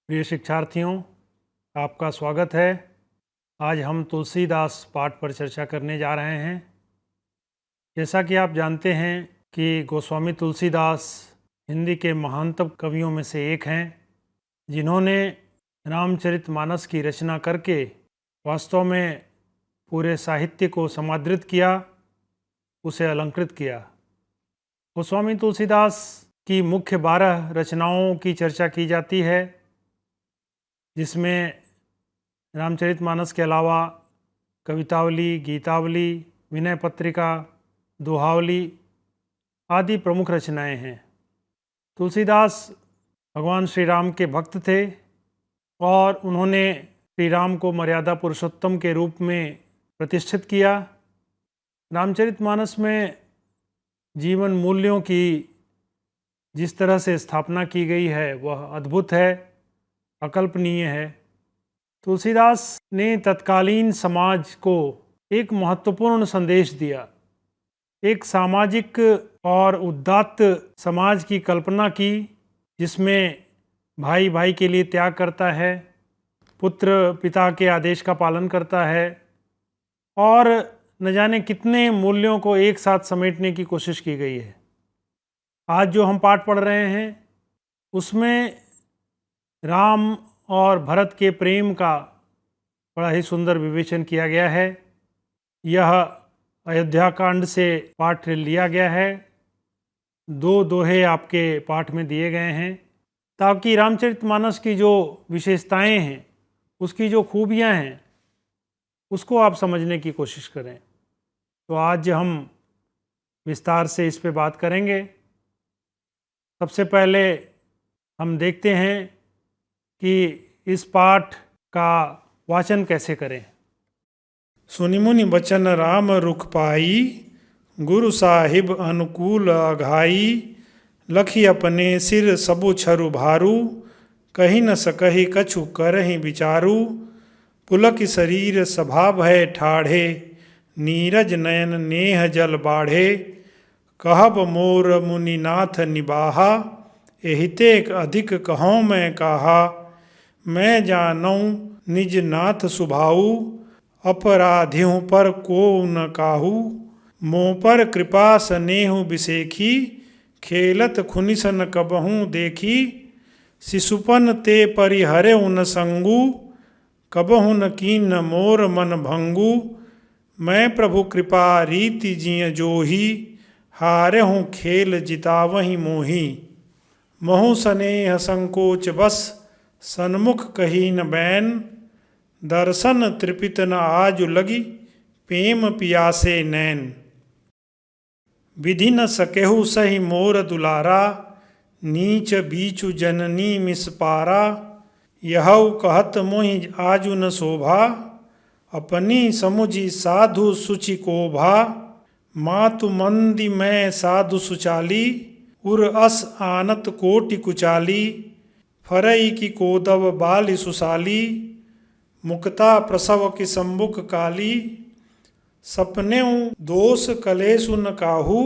प्रिय शिक्षार्थियों, आपका स्वागत है। आज हम तुलसीदास पाठ पर चर्चा करने जा रहे हैं। जैसा कि आप जानते हैं कि गोस्वामी तुलसीदास हिंदी के महानतम कवियों में से एक हैं, जिन्होंने रामचरितमानस की रचना करके वास्तव में पूरे साहित्य को समादृत किया, उसे अलंकृत किया। गोस्वामी तुलसीदास की मुख्य 12 रचनाओं की चर्चा की जाती है, जिसमें रामचरितमानस के अलावा कवितावली, गीतावली, विनय पत्रिका, दोहावली आदि प्रमुख रचनाएं हैं। तुलसीदास भगवान श्री राम के भक्त थे और उन्होंने श्री राम को मर्यादा पुरुषोत्तम के रूप में प्रतिष्ठित किया। रामचरितमानस में जीवन मूल्यों की जिस तरह से स्थापना की गई है वह अद्भुत है, अकल्पनीय है। तुलसीदास ने तत्कालीन समाज को एक महत्वपूर्ण संदेश दिया। एक सामाजिक और उदात्त समाज की कल्पना की, जिसमें भाई भाई के लिए त्याग करता है, पुत्र पिता के आदेश का पालन करता है और न जाने कितने मूल्यों को एक साथ समेटने की कोशिश की गई है। आज जो हम पाठ पढ़ रहे हैं उसमें राम और भरत के प्रेम का बड़ा ही सुंदर विवेचन किया गया है। यह अयोध्या कांड से पाठ लिया गया है। 2 दोहे आपके पाठ में दिए गए हैं ताकि रामचरितमानस की जो विशेषताएं हैं, उसकी जो खूबियां हैं, उसको आप समझने की कोशिश करें। तो आज हम विस्तार से इस पे बात करेंगे। सबसे पहले हम देखते हैं कि इस पाठ का वाचन कैसे करें। सुनि मुनि बचन राम रुख पाई, गुरु साहिब अनुकूल अघाई। लखी अपने सिर सबु छरु भारू, कही न सकहि कछु करहि विचारू। पुलक शरीर सभा भय ठाढ़े, नीरज नयन नेह जल बाढ़े। कहब मोर मुनिनाथ निबाहा, एहिते अधिक कहूँ मैं कहा। मैं जानऊँ निज नाथ सुभाऊ, अपराधियों पर को न काहू। मोह पर कृपा स्नेहु बिसेखी, खेलत खुनिसन कबहूँ देखी। शिशुपन ते परिहरे उन संगू, कबहु न कीन मोर मन भंगू। मैं प्रभु कृपा रीति जिय जोही, हारे हूँ खेल जितावही मोही। महु स्नेह संकोच बस, सन्मुख कही न बैन। दर्शन तृपित न आजु लगी, प्रेम पियासे नैन। विधि न सकेहु सही मोर दुलारा, नीच बीचु जननी मिसपारा। यहु कहत मोहि आजु न शोभा, अपनी समुझी साधु सुचि कोभा। मातु मंदी मैं साधु सुचाली, उर अस आनत कोटि कुचाली। फरई की कोदव बाली सुसाली, मुक्ता प्रसव की सम्बुक काली। सपनेउ दोष कलेसु न काहू,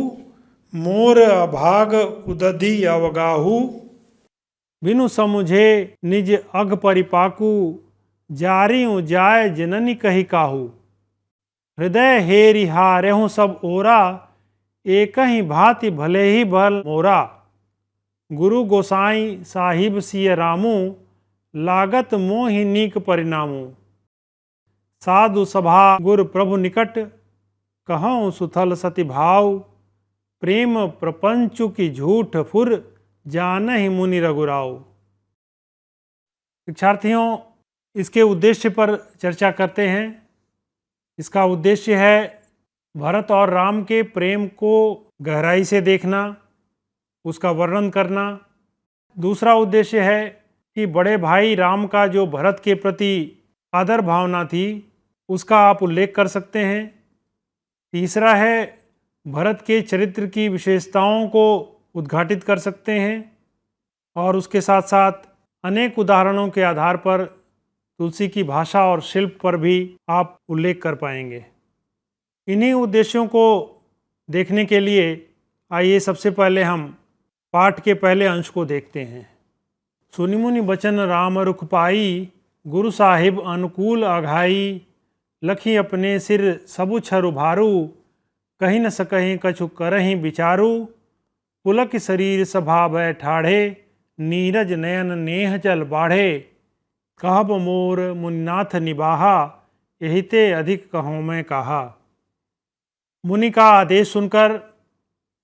मोर अभाग उदधि अवगाहू। बिनु समुझे निज अघ परिपाकू, जारियु जाय जननी कही काहू। हृदय हेरि हारेहु सब ओरा, एक ही भांति भले ही भल मोरा। गुरु गोसाई साहिब सिय रामू, लागत मोहि नीक परिणामू। साधु सभा गुर प्रभु निकट, कहऊँ सुथल सति भाव। प्रेम प्रपंचु की झूठ फुर, जानहि मुनि रघुराव। शिक्षार्थियों, इसके उद्देश्य पर चर्चा करते हैं। इसका उद्देश्य है भरत और राम के प्रेम को गहराई से देखना, उसका वर्णन करना। दूसरा उद्देश्य है कि बड़े भाई राम का जो भरत के प्रति आदर भावना थी, उसका आप उल्लेख कर सकते हैं। तीसरा है भरत के चरित्र की विशेषताओं को उद्घाटित कर सकते हैं और उसके साथ साथ अनेक उदाहरणों के आधार पर तुलसी की भाषा और शिल्प पर भी आप उल्लेख कर पाएंगे। इन्हीं उद्देश्यों को देखने के लिए आइए सबसे पहले हम पाठ के पहले अंश को देखते हैं। सुनि मुनि बचन राम रुख पाई, गुरु साहिब अनुकूल अघाई। लखी अपने सिर सबु छरु भारू, कहीं न सकहीं कछु करहीं विचारू। पुलक शरीर सभा भय ठाढ़े, नीरज नयन नेह जल बाढ़े। कहब मोर मुनिनाथ निबाहा, यही ते अधिक कहूँ मैं कहा। मुनि का आदेश सुनकर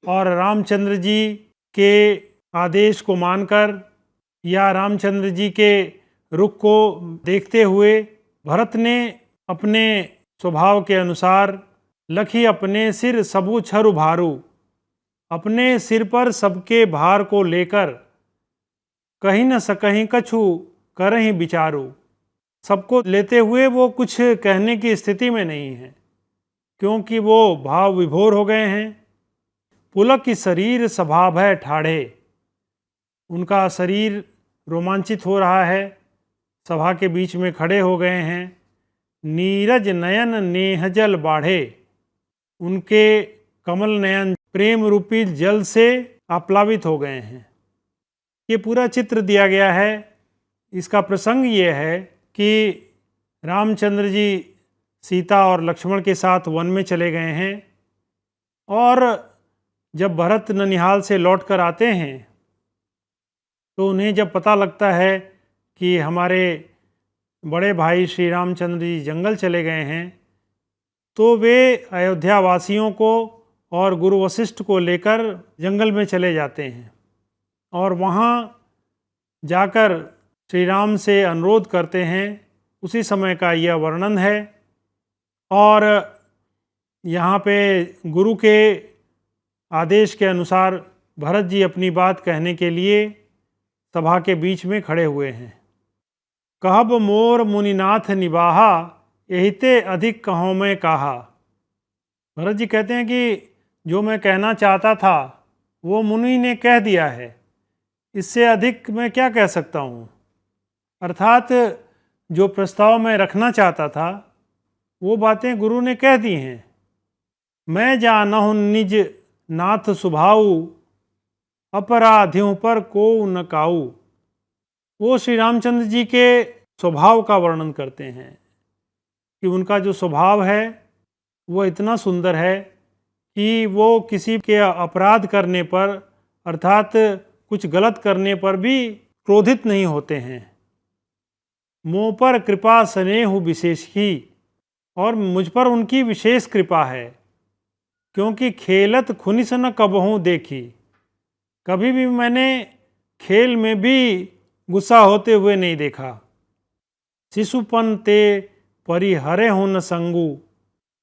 और रामचंद्र जी के आदेश को मानकर या रामचंद्र जी के रुख को देखते हुए भरत ने अपने स्वभाव के अनुसार लखी अपने सिर सबु छरु भारू, अपने सिर पर सबके भार को लेकर कहीं न सकहीं कछु करहीं विचारू। सबको लेते हुए वो कुछ कहने की स्थिति में नहीं है, क्योंकि वो भाव विभोर हो गए हैं। पुलक की शरीर सभा भय ठाढ़े, उनका शरीर रोमांचित हो रहा है, सभा के बीच में खड़े हो गए हैं। नीरज नयन नेह जल बाढ़े, उनके कमल नयन प्रेम रूपी जल से आप्लावित हो गए हैं। ये पूरा चित्र दिया गया है। इसका प्रसंग ये है कि रामचंद्र जी सीता और लक्ष्मण के साथ वन में चले गए हैं और जब भरत ननिहाल से लौटकर आते हैं तो उन्हें जब पता लगता है कि हमारे बड़े भाई श्री रामचंद्र जी जंगल चले गए हैं, तो वे अयोध्या वासियों को और गुरु वशिष्ठ को लेकर जंगल में चले जाते हैं और वहाँ जाकर श्री राम से अनुरोध करते हैं। उसी समय का यह वर्णन है और यहाँ पे गुरु के आदेश के अनुसार भरत जी अपनी बात कहने के लिए सभा के बीच में खड़े हुए हैं। कहब मोर मुनिनाथ निबाहा, यही ते अधिक कहूँ मैं कहा। भरत जी कहते हैं कि जो मैं कहना चाहता था वो मुनि ने कह दिया है, इससे अधिक मैं क्या कह सकता हूँ। अर्थात जो प्रस्ताव मैं रखना चाहता था वो बातें गुरु ने कह दी हैं। मैं जानहु निज नाथ सुभाऊ, अपराधियों पर को न काऊ। वो श्री रामचंद्र जी के स्वभाव का वर्णन करते हैं कि उनका जो स्वभाव है वो इतना सुंदर है कि वो किसी के अपराध करने पर अर्थात कुछ गलत करने पर भी क्रोधित नहीं होते हैं। मोह पर कृपा स्नेह विशेष ही, और मुझ पर उनकी विशेष कृपा है, क्योंकि खेलत खुनिस न कबहूँ देखी। कभी भी मैंने खेल में भी गुस्सा होते हुए नहीं देखा। शिशुपन ते परिहरे हूँ न संगू,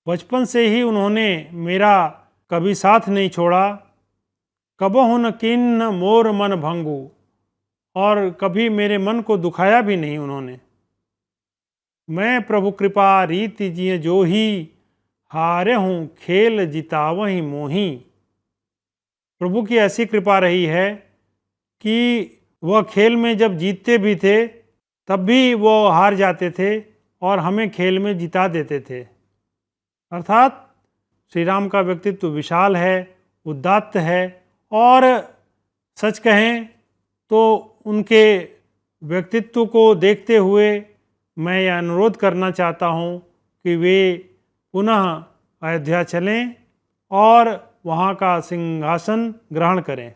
बचपन से ही उन्होंने मेरा कभी साथ नहीं छोड़ा। कबहु न किन्न मोर मन भंगू, और कभी मेरे मन को दुखाया भी नहीं उन्होंने। मैं प्रभु कृपा रीति जिय जो ही, हारे हूँ खेल जितावहि मोही। प्रभु की ऐसी कृपा रही है कि वह खेल में जब जीतते भी थे तब भी वो हार जाते थे और हमें खेल में जिता देते थे। अर्थात श्री राम का व्यक्तित्व विशाल है, उदात्त है, और सच कहें तो उनके व्यक्तित्व को देखते हुए मैं यह अनुरोध करना चाहता हूँ कि वे पुनः अयोध्या चलें और वहाँ का सिंहासन ग्रहण करें।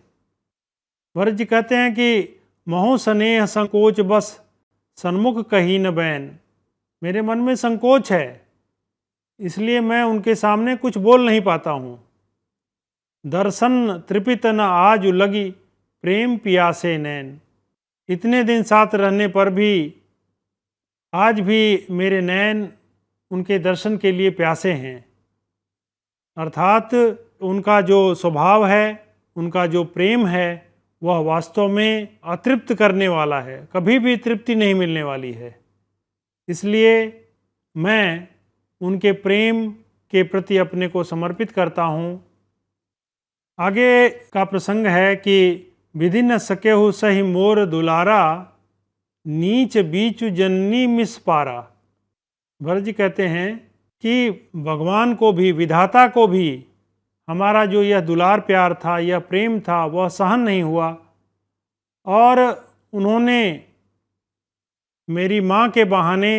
भरत जी कहते हैं कि महु स्नेह संकोच बस, सन्मुख कही न बैन। मेरे मन में संकोच है, इसलिए मैं उनके सामने कुछ बोल नहीं पाता हूँ। दर्शन त्रिपित न आज लगी, प्रेम पियासे नैन। इतने दिन साथ रहने पर भी आज भी मेरे नैन उनके दर्शन के लिए प्यासे हैं। अर्थात उनका जो स्वभाव है, उनका जो प्रेम है, वह वास्तव में अतृप्त करने वाला है, कभी भी तृप्ति नहीं मिलने वाली है। इसलिए मैं उनके प्रेम के प्रति अपने को समर्पित करता हूँ। आगे का प्रसंग है कि विधि न सकेहु सही मोर दुलारा, नीच बीचु जननी मिस पारा। भरत जी कहते हैं कि भगवान को भी, विधाता को भी हमारा जो यह दुलार प्यार था, यह प्रेम था, वह सहन नहीं हुआ और उन्होंने मेरी माँ के बहाने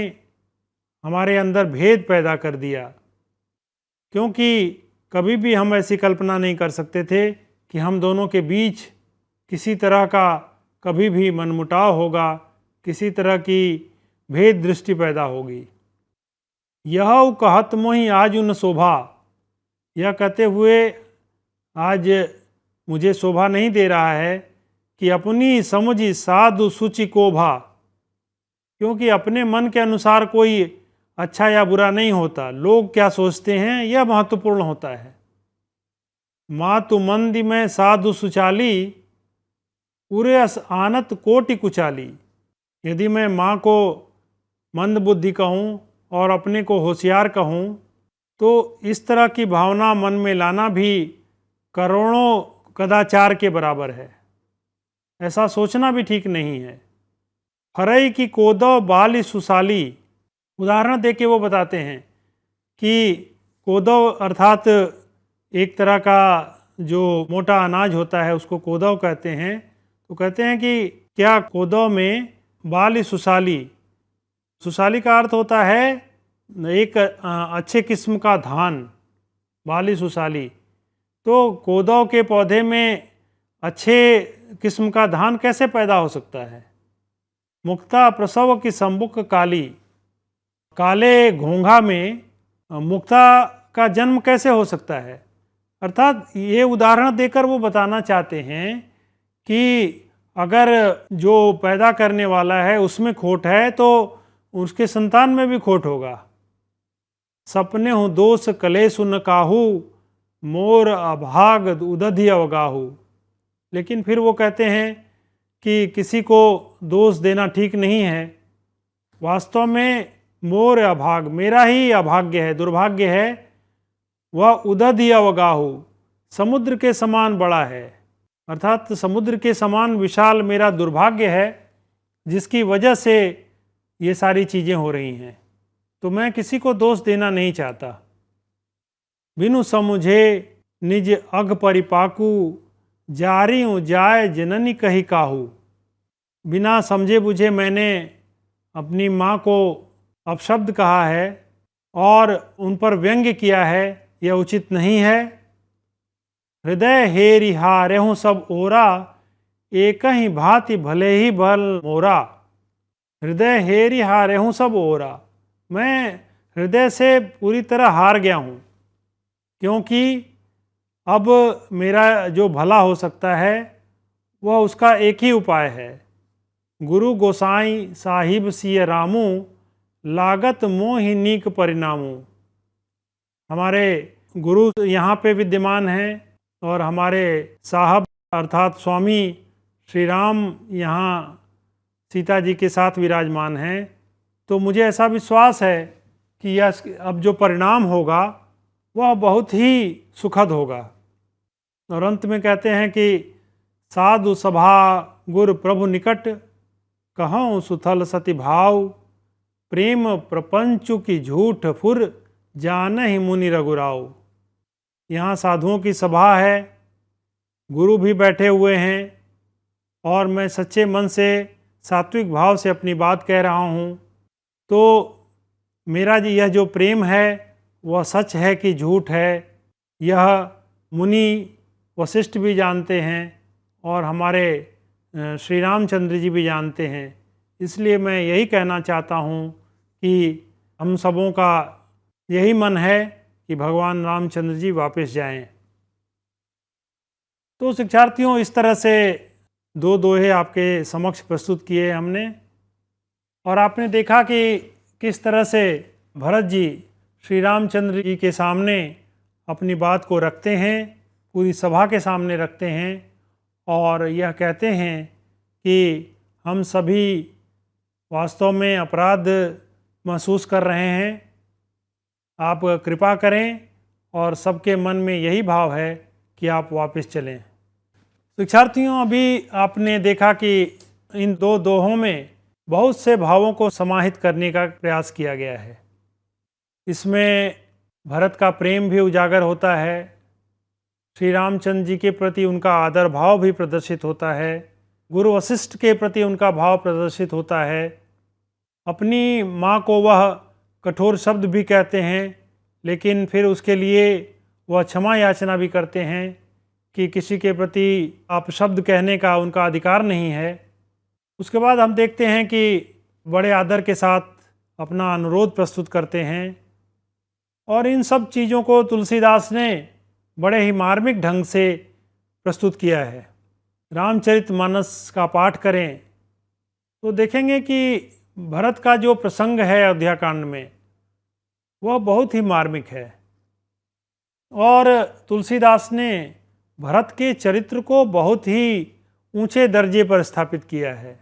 हमारे अंदर भेद पैदा कर दिया, क्योंकि कभी भी हम ऐसी कल्पना नहीं कर सकते थे कि हम दोनों के बीच किसी तरह का कभी भी मनमुटाव होगा, किसी तरह की भेद दृष्टि पैदा होगी। यह कहत मोहि आज उन शोभा, यह कहते हुए आज मुझे शोभा नहीं दे रहा है कि अपनी समझी साधु सुचि को भा, क्योंकि अपने मन के अनुसार कोई अच्छा या बुरा नहीं होता। लोग क्या सोचते हैं यह महत्वपूर्ण होता है। मातु मंदी में साधु सुचाली, पूरे आनत कोटि कुचाली। यदि मैं माँ को मंद बुद्धि कहूँ और अपने को होशियार कहूँ तो इस तरह की भावना मन में लाना भी करोड़ों कदाचार के बराबर है। ऐसा सोचना भी ठीक नहीं है। फरई की कोदव बाली सुसाली, उदाहरण दे के वो बताते हैं कि कोदव अर्थात एक तरह का जो मोटा अनाज होता है उसको कोदव कहते हैं। तो कहते हैं कि क्या कोदव में बाली सुसाली, सुसाली का अर्थ होता है एक अच्छे किस्म का धान, बाली सुसाली। तो कोदव के पौधे में अच्छे किस्म का धान कैसे पैदा हो सकता है? मुक्ता प्रसव की संबुक काली, काले घोंघा में मुक्ता का जन्म कैसे हो सकता है? अर्थात ये उदाहरण देकर वो बताना चाहते हैं कि अगर जो पैदा करने वाला है उसमें खोट है तो उसके संतान में भी खोट होगा। सपने हूँ दोष कलेसु न काहू, मोर अभाग उदधि अवगाहू। लेकिन फिर वो कहते हैं कि किसी को दोष देना ठीक नहीं है। वास्तव में मोर अभाग, मेरा ही अभाग्य है, दुर्भाग्य है। वह उदधि अवगाहू, समुद्र के समान बड़ा है, अर्थात समुद्र के समान विशाल मेरा दुर्भाग्य है, जिसकी वजह से ये सारी चीज़ें हो रही हैं। तो मैं किसी को दोष देना नहीं चाहता। बिनु समुझे निज अघ परिपाकू, जारी हूँ जाय जननी कही काहू। बिना समझे बुझे मैंने अपनी माँ को अपशब्द कहा है और उन पर व्यंग्य किया है, यह उचित नहीं है। हृदय हेरि हारेहूँ सब ओरा, एक ही भांति भले ही भल मोरा। हृदय हेरि हारेहूँ सब ओरा, मैं हृदय से पूरी तरह हार गया हूँ, क्योंकि अब मेरा जो भला हो सकता है वह उसका एक ही उपाय है। गुरु गोसाई साहिब सिय रामू, लागत मोहि नीक परिणामू। हमारे गुरु यहाँ पे विद्यमान हैं और हमारे साहब अर्थात स्वामी श्री राम यहाँ सीता जी के साथ विराजमान हैं। तो मुझे ऐसा विश्वास है कि यह अब जो परिणाम होगा वह बहुत ही सुखद होगा। और अंत में कहते हैं कि साधु सभा गुरु प्रभु निकट, कहूँ सुथल सति भाव। प्रेम प्रपंचु की झूठ फुर, जान ही मुनि रघुराव। यहाँ साधुओं की सभा है, गुरु भी बैठे हुए हैं और मैं सच्चे मन से सात्विक भाव से अपनी बात कह रहा हूँ। तो मेरा यह जो प्रेम है वह सच है कि झूठ है, यह मुनि वशिष्ठ भी जानते हैं और हमारे श्री रामचंद्र जी भी जानते हैं। इसलिए मैं यही कहना चाहता हूँ कि हम सबों का यही मन है कि भगवान रामचंद्र जी वापस जाएं। तो शिक्षार्थियों, इस तरह से दो दोहे आपके समक्ष प्रस्तुत किए हमने और आपने देखा कि किस तरह से भरत जी श्री रामचंद्र जी के सामने अपनी बात को रखते हैं, पूरी सभा के सामने रखते हैं और यह कहते हैं कि हम सभी वास्तव में अपराध महसूस कर रहे हैं, आप कृपा करें। और सबके मन में यही भाव है कि आप वापस चलें। शिक्षार्थियों, अभी आपने देखा कि इन दो दोहों में बहुत से भावों को समाहित करने का प्रयास किया गया है। इसमें भरत का प्रेम भी उजागर होता है, श्री रामचंद्र जी के प्रति उनका आदर भाव भी प्रदर्शित होता है, गुरु वशिष्ठ के प्रति उनका भाव प्रदर्शित होता है। अपनी माँ को वह कठोर शब्द भी कहते हैं, लेकिन फिर उसके लिए वह क्षमा याचना भी करते हैं कि किसी के प्रति अपशब्द कहने का उनका अधिकार नहीं है। उसके बाद हम देखते हैं कि बड़े आदर के साथ अपना अनुरोध प्रस्तुत करते हैं, और इन सब चीज़ों को तुलसीदास ने बड़े ही मार्मिक ढंग से प्रस्तुत किया है। रामचरितमानस का पाठ करें तो देखेंगे कि भरत का जो प्रसंग है अयोध्या कांड में, वह बहुत ही मार्मिक है, और तुलसीदास ने भरत के चरित्र को बहुत ही ऊंचे दर्जे पर स्थापित किया है।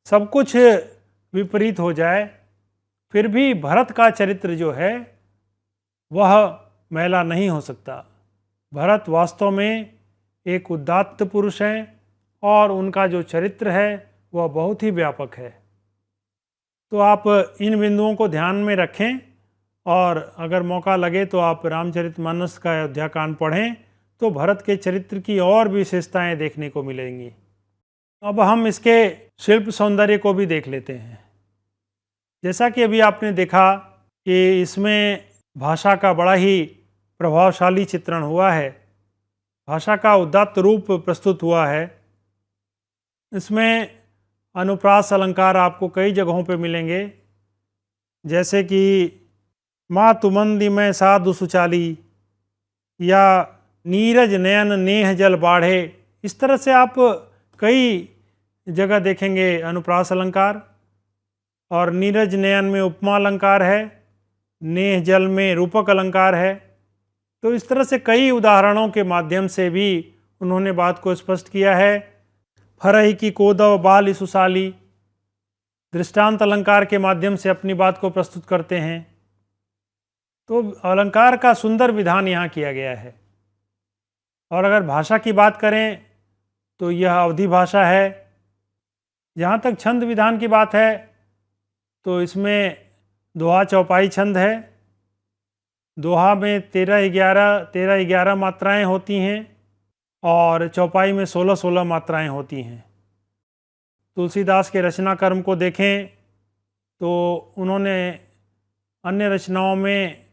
सब कुछ विपरीत हो जाए फिर भी भरत का चरित्र जो है वह मैला नहीं हो सकता। भरत वास्तव में एक उदात्त पुरुष हैं, और उनका जो चरित्र है वह बहुत ही व्यापक है। तो आप इन बिंदुओं को ध्यान में रखें, और अगर मौका लगे तो आप रामचरितमानस का अयोध्या कांड पढ़ें तो भरत के चरित्र की और भी विशेषताएं देखने को मिलेंगी। अब हम इसके शिल्प सौंदर्य को भी देख लेते हैं। जैसा कि अभी आपने देखा कि इसमें भाषा का बड़ा ही प्रभावशाली चित्रण हुआ है, भाषा का उदात्त रूप प्रस्तुत हुआ है। इसमें अनुप्रास अलंकार आपको कई जगहों पे मिलेंगे, जैसे कि माँ तुमंदी में साधु सुचाली, या नीरज नयन नेह जल बाढ़े। इस तरह से आप कई जगह देखेंगे अनुप्रास अलंकार। और नीरज नयन में उपमा अलंकार है, नेह जल में रूपक अलंकार है। तो इस तरह से कई उदाहरणों के माध्यम से भी उन्होंने बात को स्पष्ट किया है। फरही की कोदव बाल सुशाली, दृष्टांत अलंकार के माध्यम से अपनी बात को प्रस्तुत करते हैं। तो अलंकार का सुंदर विधान यहाँ किया गया है। और अगर भाषा की बात करें तो यह अवधी भाषा है। जहाँ तक छंद विधान की बात है तो इसमें दोहा चौपाई छंद है। दोहा में 13-11 मात्राएं होती हैं, और चौपाई में 16-16 मात्राएं होती हैं। तुलसीदास के रचना कर्म को देखें तो उन्होंने अन्य रचनाओं में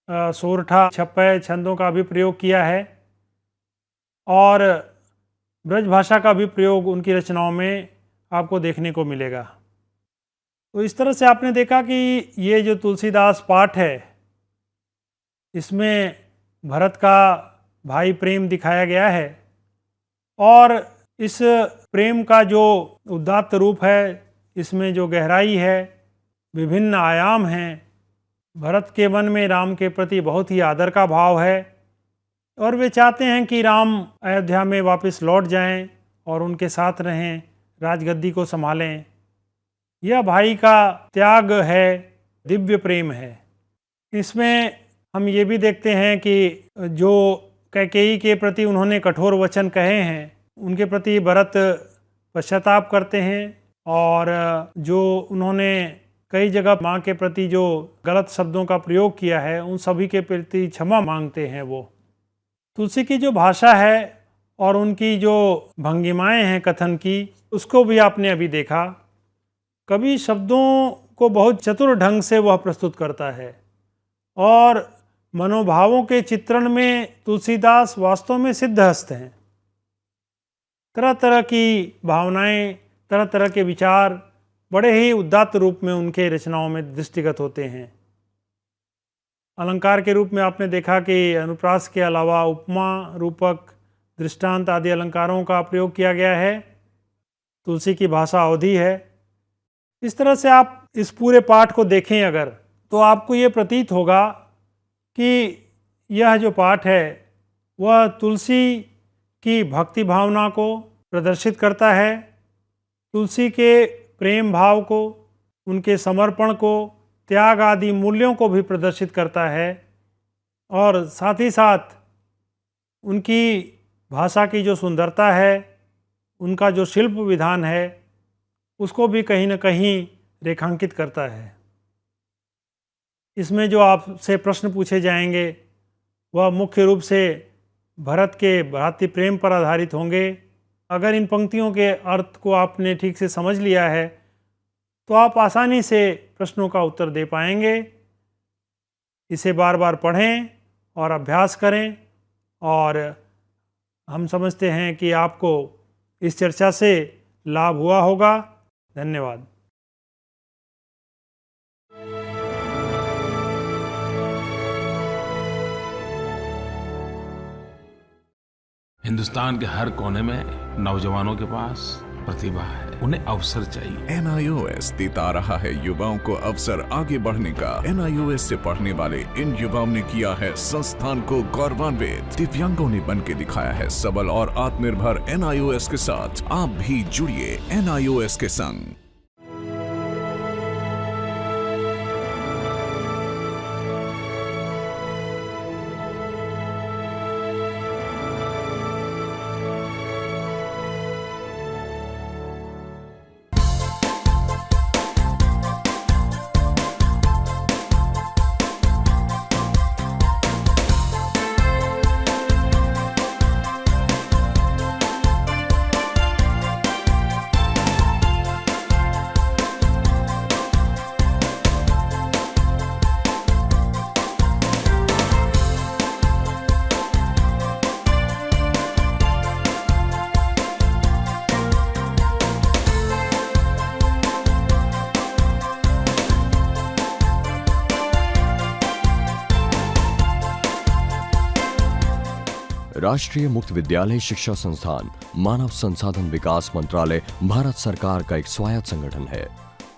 सोरठा छप्पय छंदों का भी प्रयोग किया है, और ब्रज भाषा का भी प्रयोग उनकी रचनाओं में आपको देखने को मिलेगा। तो इस तरह से आपने देखा कि ये जो तुलसीदास पाठ है, इसमें भरत का भाई प्रेम दिखाया गया है, और इस प्रेम का जो उदात्त रूप है, इसमें जो गहराई है, विभिन्न आयाम हैं। भरत के मन में राम के प्रति बहुत ही आदर का भाव है, और वे चाहते हैं कि राम अयोध्या में वापस लौट जाएं और उनके साथ रहें, राजगद्दी को संभालें। यह भाई का त्याग है, दिव्य प्रेम है। इसमें हम ये भी देखते हैं कि जो कैकेयी के प्रति उन्होंने कठोर वचन कहे हैं, उनके प्रति भरत पश्चाताप करते हैं, और जो उन्होंने कई जगह माँ के प्रति जो गलत शब्दों का प्रयोग किया है, उन सभी के प्रति क्षमा मांगते हैं। वो तुलसी की जो भाषा है और उनकी जो भंगिमाएं हैं कथन की, उसको भी आपने अभी देखा। कवि शब्दों को बहुत चतुर ढंग से वह प्रस्तुत करता है, और मनोभावों के चित्रण में तुलसीदास वास्तव में सिद्धहस्त हैं। तरह तरह की भावनाएं, तरह तरह के विचार बड़े ही उदात्त रूप में उनके रचनाओं में दृष्टिगत होते हैं। अलंकार के रूप में आपने देखा कि अनुप्रास के अलावा उपमा, रूपक, दृष्टांत आदि अलंकारों का प्रयोग किया गया है। तुलसी की भाषा अवधी है। इस तरह से आप इस पूरे पाठ को देखें अगर, तो आपको ये प्रतीत होगा कि यह जो पाठ है वह तुलसी की भक्ति भावना को प्रदर्शित करता है, तुलसी के प्रेम भाव को, उनके समर्पण को, त्याग आदि मूल्यों को भी प्रदर्शित करता है, और साथ ही साथ उनकी भाषा की जो सुंदरता है, उनका जो शिल्प विधान है, उसको भी कहीं न कहीं रेखांकित करता है। इसमें जो आपसे प्रश्न पूछे जाएंगे वह मुख्य रूप से भरत के भ्रातृ प्रेम पर आधारित होंगे, अगर इन पंक्तियों के अर्थ को आपने ठीक से समझ लिया है तो आप आसानी से प्रश्नों का उत्तर दे पाएंगे। इसे बार बार पढ़ें और अभ्यास करें, और हम समझते हैं कि आपको इस चर्चा से लाभ हुआ होगा। धन्यवाद। हिंदुस्तान के हर कोने में नौजवानों के पास प्रतिभा है, उन्हें अवसर चाहिए। NIOS देता रहा है युवाओं को अवसर आगे बढ़ने का। NIOS से पढ़ने वाले इन युवाओं ने किया है संस्थान को गौरवान्वित। दिव्यांगों ने बन के दिखाया है सबल और आत्मनिर्भर। NIOS के साथ आप भी जुड़िए NIOS के संग। राष्ट्रीय मुक्त विद्यालय शिक्षा संस्थान मानव संसाधन विकास मंत्रालय भारत सरकार का एक स्वायत्त संगठन है।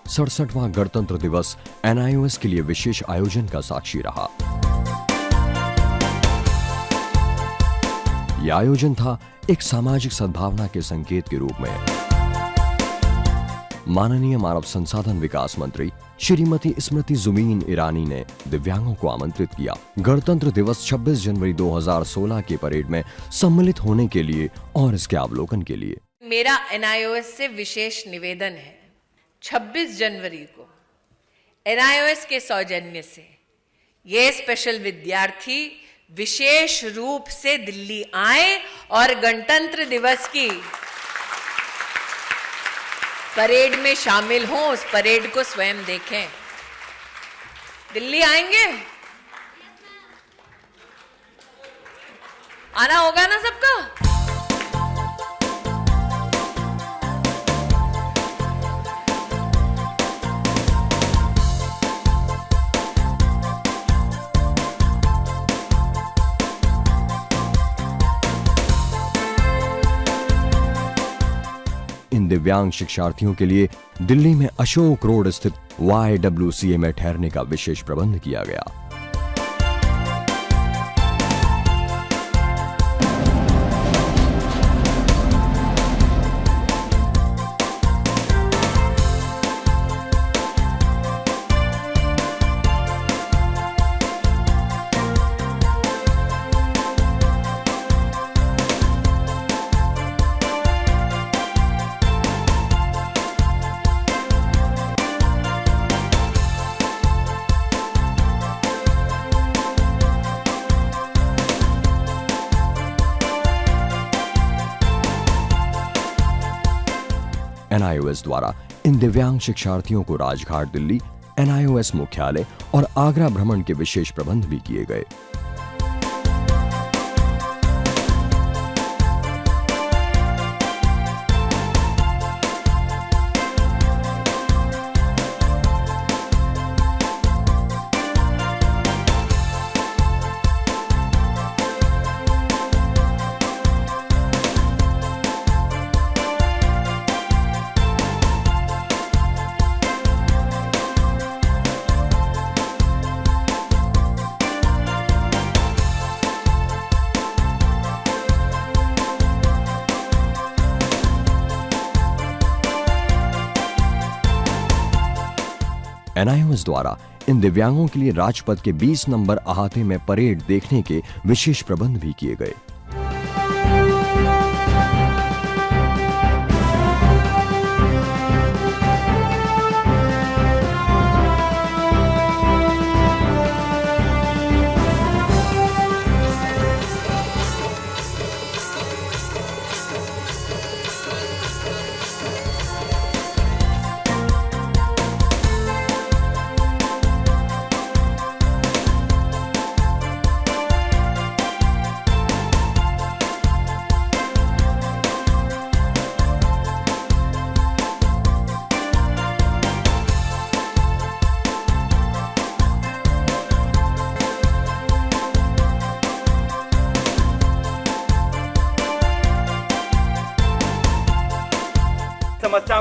67वां गणतंत्र दिवस NIOS के लिए विशेष आयोजन का साक्षी रहा। यह आयोजन था एक सामाजिक सद्भावना के संकेत के रूप में। माननीय मानव संसाधन विकास मंत्री श्रीमती स्मृति जुबीन ईरानी ने दिव्यांगों को आमंत्रित किया गणतंत्र दिवस 26 जनवरी 2016 के परेड में सम्मिलित होने के लिए और इसके अवलोकन के लिए। मेरा NIOS से विशेष निवेदन है, 26 जनवरी को NIOS के सौजन्य से ये स्पेशल विद्यार्थी विशेष रूप से दिल्ली आए और गणतंत्र दिवस की परेड में शामिल हों, उस परेड को स्वयं देखें। दिल्ली आएंगे? आना होगा ना सबका? इन दिव्यांग शिक्षार्थियों के लिए दिल्ली में अशोक रोड स्थित YWCA में ठहरने का विशेष प्रबंध किया गया। NIOS द्वारा इन दिव्यांग शिक्षार्थियों को राजघाट दिल्ली, NIOS मुख्यालय और आगरा भ्रमण के विशेष प्रबंध भी किए गए। NIOS द्वारा इन दिव्यांगों के लिए राजपथ के 20 नंबर अहाते में परेड देखने के विशेष प्रबंध भी किए गए।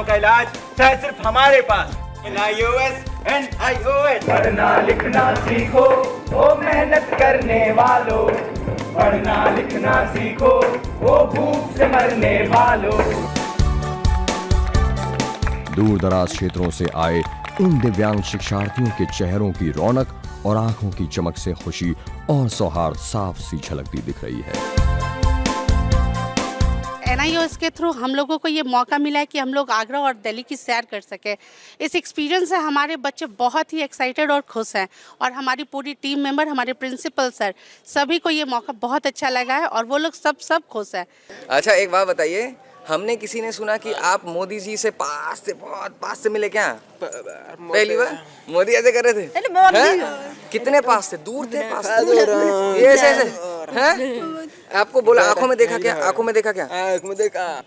का इलाज शायद सिर्फ हमारे पास। NIOS पढ़ना लिखना सीखो ओ मेहनत करने वालों, पढ़ना लिखना सीखो ओ भूख से मरने वालों। दूर दराज क्षेत्रों से आए इन दिव्यांग शिक्षार्थियों के चेहरों की रौनक और आंखों की चमक से खुशी और सौहार्द साफ सी झलकती दिख रही है। NIOS के थ्रू हम लोगों को ये मौका मिला है कि हम लोग आगरा और दिल्ली की सैर कर सके। इस एक्सपीरियंस से हमारे बच्चे बहुत ही एक्साइटेड और खुश हैं और हमारी पूरी टीम मेंबर, हमारे प्रिंसिपल सर, सभी को ये मौका बहुत अच्छा लगा है और वो लोग सब खुश हैं। अच्छा, एक बात बताइए, हमने किसी ने सुना कि आप मोदी जी से बहुत पास से मिले क्या? पहली बार मोदी ऐसे कर रहे थे? कितने पास थे? दूर थे? पास थे? ये ऐसे हैं? आपको बोला आंखों में देखा क्या? आंखों में देखा क्या? आंखों में देखा।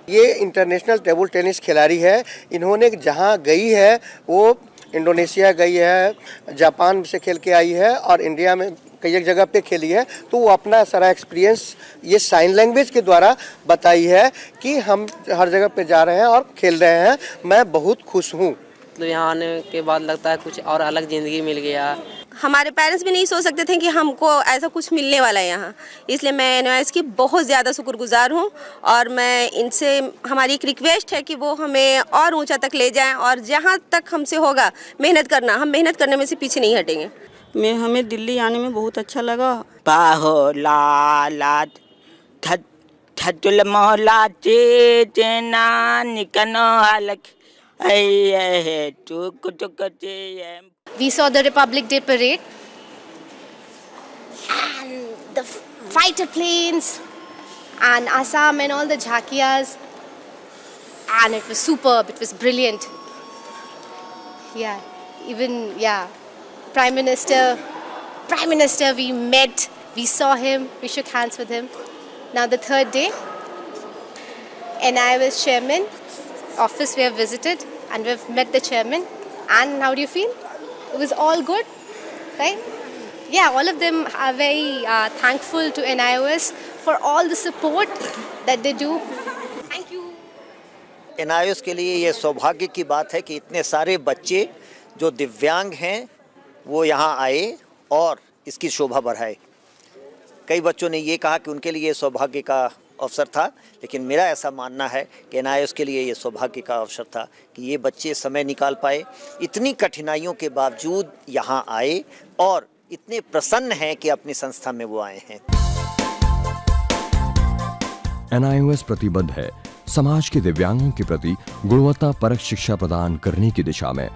ये इंटरनेशनल टेबल टेनिस खिलाड़ी है। इन्होंने जहाँ गई है वो इंडोनेशिया गई है, जापान से खेल के आई है और इंडिया में कई एक जगह पे खेली है। तो वो अपना सारा एक्सपीरियंस ये साइन लैंग्वेज के द्वारा बताई है कि हम हर जगह पे जा रहे हैं और खेल रहे हैं। मैं बहुत खुश हूँ। तो यहाँ आने के बाद लगता है कुछ और अलग ज़िंदगी मिल गया। हमारे पेरेंट्स भी नहीं सोच सकते थे कि हमको ऐसा कुछ मिलने वाला है यहाँ, इसलिए मैं NIOS की बहुत ज़्यादा शुक्रगुजार हूँ और मैं इनसे हमारी एक रिक्वेस्ट है कि वो हमें और ऊंचा तक ले जाएं और जहाँ तक हमसे होगा मेहनत करना, हम मेहनत करने में से पीछे नहीं हटेंगे। हमें दिल्ली आने में बहुत अच्छा लगा। पाहो लाला ठटुल मोहला चेना निकनो हालक ऐ टुक टुक चे। We saw the Republic Day parade and the fighter planes and Assam and all the jhakias, and it was superb, it was brilliant. Prime Minister we met, we saw him, we shook hands with him. Now the third day, NIOS chairman office we have visited and we've met the chairman. And how do you feel? It was all good, right? Yeah, all of them are very thankful to NIOS for all the support that they do. Thank you. NIOS के लिए ये सौभाग्य की बात है कि इतने सारे बच्चे जो दिव्यांग हैं वो यहाँ आए और इसकी शोभा बढ़ाए। कई बच्चों ने ये कहा कि उनके लिए सौभाग्य का अवसर था, लेकिन मेरा ऐसा मानना है कि NIOS के लिए ये सौभाग्य का अवसर था कि ये बच्चे समय निकाल पाए, इतनी कठिनाइयों के बावजूद यहाँ आए और इतने प्रसन्न हैं कि अपनी संस्था में वो आए हैं। NIOS प्रतिबद्ध है समाज के दिव्यांगों के प्रति गुणवत्ता परक शिक्षा प्रदान करने की दिशा में।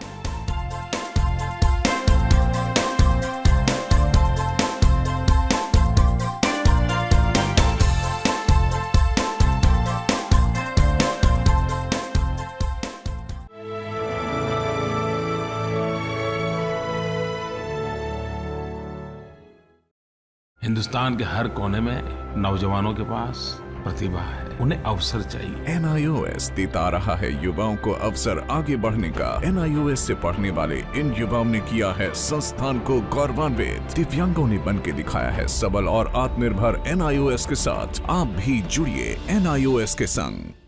हिंदुस्तान के हर कोने में नौजवानों के पास प्रतिभा है, उन्हें अवसर चाहिए। NIOS देता रहा है युवाओं को अवसर आगे बढ़ने का। NIOS से पढ़ने वाले इन युवाओं ने किया है संस्थान को गौरवान्वित। दिव्यांगों ने बन के दिखाया है सबल और आत्मनिर्भर। NIOS के साथ आप भी जुड़िए NIOS के संग।